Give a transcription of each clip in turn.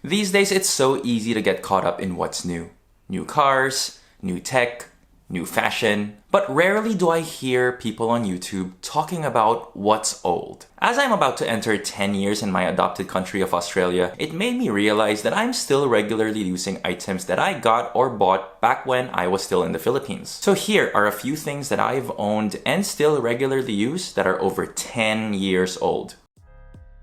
These days, it's so easy to get caught up in what's new. New cars, new tech, new fashion, but rarely do I hear people on YouTube talking about what's old. As I'm about to enter 10 years in my adopted country of Australia, it made me realize that I'm still regularly using items that I got or bought back when I was still in the Philippines. So here are a few things that I've owned and still regularly use that are over 10 years old.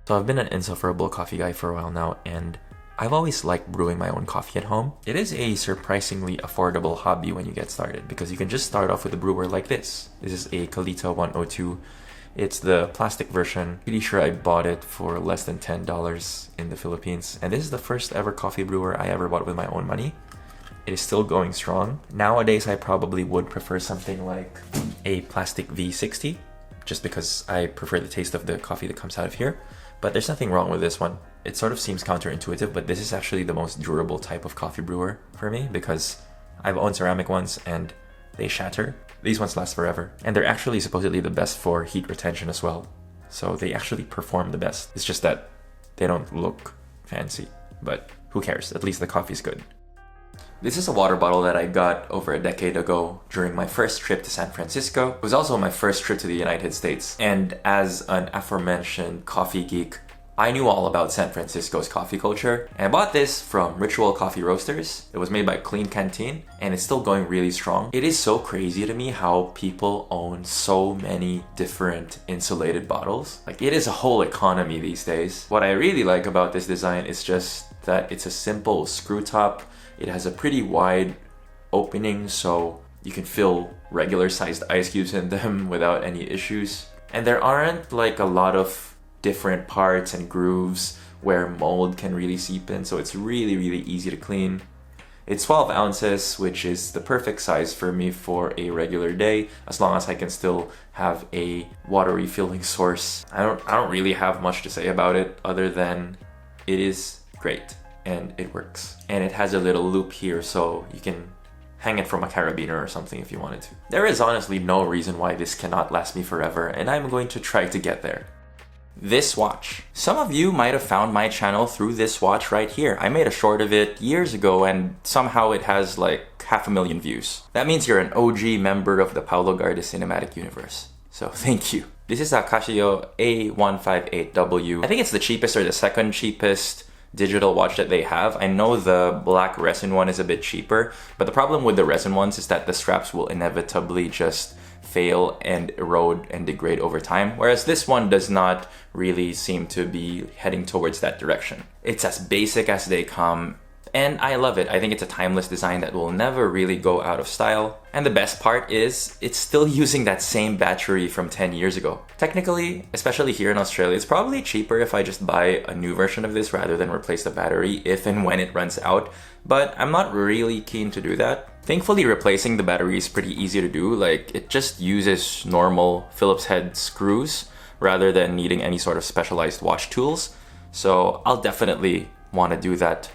So I've been an insufferable coffee guy for a while now, and I've always liked brewing my own coffee at home. It is a surprisingly affordable hobby when you get started because you can just start off with a brewer like this. This is a Kalita 102. It's the plastic version. Pretty sure I bought it for less than $10 in the Philippines. And this is the first ever coffee brewer I ever bought with my own money. It is still going strong. Nowadays, I probably would prefer something like a plastic V60 just because I prefer the taste of the coffee that comes out of here. But there's nothing wrong with this one. It sort of seems counterintuitive, but this is actually the most durable type of coffee brewer for me because I've owned ceramic ones and they shatter. These ones last forever. And they're actually supposedly the best for heat retention as well. So they actually perform the best. It's just that they don't look fancy, but who cares? At least the coffee's good. This is a water bottle that I got over a decade ago during my first trip to San Francisco. It was also my first trip to the United States. And as an aforementioned coffee geek, I knew all about San Francisco's coffee culture. And I bought this from Ritual Coffee Roasters. It was made by Clean Canteen and it's still going really strong. It is so crazy to me how people own so many different insulated bottles. Like, it is a whole economy these days. What I really like about this design is just that it's a simple screw top. It has a pretty wide opening so you can fill regular sized ice cubes in them without any issues. And there aren't like a lot of different parts and grooves where mold can really seep in, so it's really easy to clean. It's 12 ounces, which is the perfect size for me for a regular day, as long as I can still have a water refilling source. I don't really have much to say about it other than it is great. And it works. And it has a little loop here so you can hang it from a carabiner or something if you wanted to. There is honestly no reason why this cannot last me forever, and I'm going to try to get there. This watch. Some of you might have found my channel through this watch right here. I made a short of it years ago and somehow it has like 500,000 views. That means you're an OG member of the Paulo Garde cinematic universe. So thank you. This is a Casio A158W. I think it's the cheapest or the second cheapest digital watch that they have. I know the black resin one is a bit cheaper, but the problem with the resin ones is that the straps will inevitably just fail and erode and degrade over time, whereas this one does not really seem to be heading towards that direction. It's as basic as they come, and I love it. I think it's a timeless design that will never really go out of style. And the best part is, it's still using that same battery from 10 years ago. Technically, especially here in Australia, it's probably cheaper if I just buy a new version of this rather than replace the battery if and when it runs out, but I'm not really keen to do that. Thankfully, replacing the battery is pretty easy to do. Like, it just uses normal Phillips head screws rather than needing any sort of specialized watch tools. So I'll definitely want to do that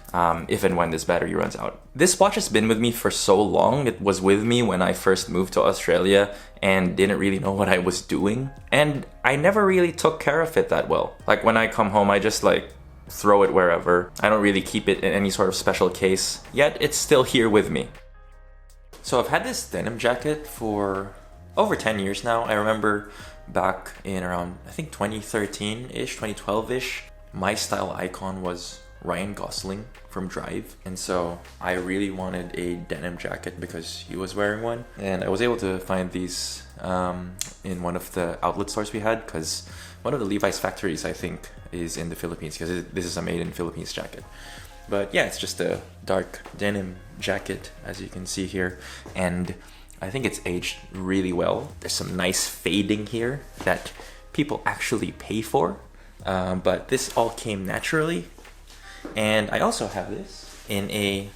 if and when this battery runs out. This watch has been with me for so long. It was with me when I first moved to Australia and didn't really know what I was doing. And I never really took care of it that well. Like, when I come home, I just like throw it wherever. I don't really keep it in any sort of special case, yet it's still here with me. So I've had this denim jacket for over 10 years now. I remember back in around, I think 2013-ish, 2012-ish, my style icon was Ryan Gosling from Drive, and so I really wanted a denim jacket because he was wearing one, and I was able to find these in one of the outlet stores we had, because one of the Levi's factories I think is in the Philippines, because this is a made in Philippines jacket. But yeah, it's just a dark denim jacket, as you can see here, and I think it's aged really well. There's some nice fading here that people actually pay for, but this all came naturally. And I also have this in a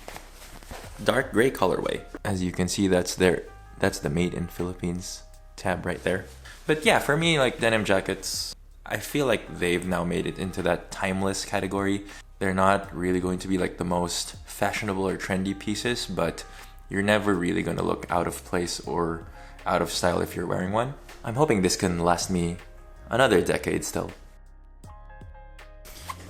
dark gray colorway. As you can see, that's the Made in Philippines tab right there. But yeah, for me, like, denim jackets, I feel like they've now made it into that timeless category. They're not really going to be like the most fashionable or trendy pieces, but you're never really going to look out of place or out of style if you're wearing one. I'm hoping this can last me another decade still.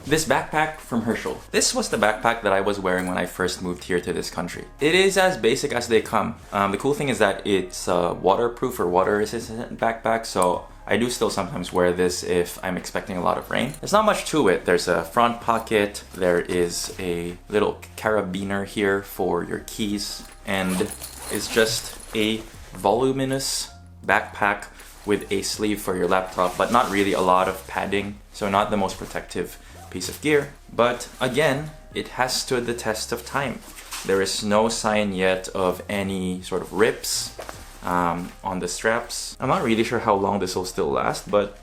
This backpack from Herschel. This was the backpack that I was wearing when I first moved here to this country. It is as basic as they come. The cool thing is that it's a waterproof or water resistant backpack, so I do still sometimes wear this if I'm expecting a lot of rain. There's not much to it. There's a front pocket, there is a little carabiner here for your keys, and it's just a voluminous backpack with a sleeve for your laptop, but not really a lot of padding, so not the most protective piece of gear. But again, it has stood the test of time. There is no sign yet of any sort of rips on the straps. I'm not really sure how long this will still last, but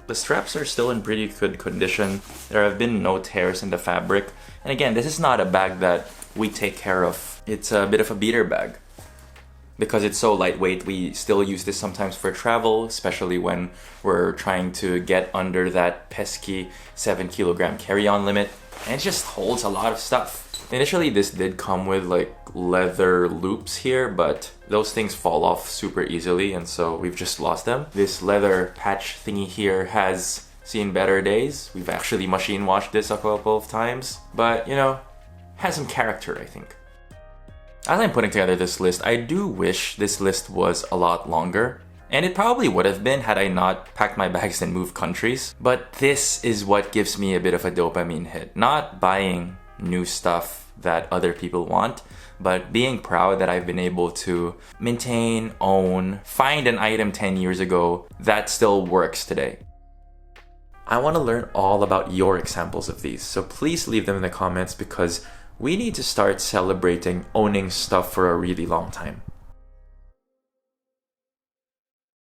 the straps are still in pretty good condition. There have been no tears in the fabric. And again, this is not a bag that we take care of. It's a bit of a beater bag. Because it's so lightweight, we still use this sometimes for travel, especially when we're trying to get under that pesky 7 kilogram carry-on limit. And it just holds a lot of stuff. Initially, this did come with like leather loops here, but those things fall off super easily, and so we've just lost them. This leather patch thingy here has seen better days. We've actually machine washed this a couple of times, but you know, has some character, I think. As I'm putting together this list, I do wish this list was a lot longer. And it probably would have been had I not packed my bags and moved countries. But this is what gives me a bit of a dopamine hit. Not buying new stuff that other people want, but being proud that I've been able to maintain, own, find an item 10 years ago that still works today. I want to learn all about your examples of these, so please leave them in the comments because we need to start celebrating owning stuff for a really long time.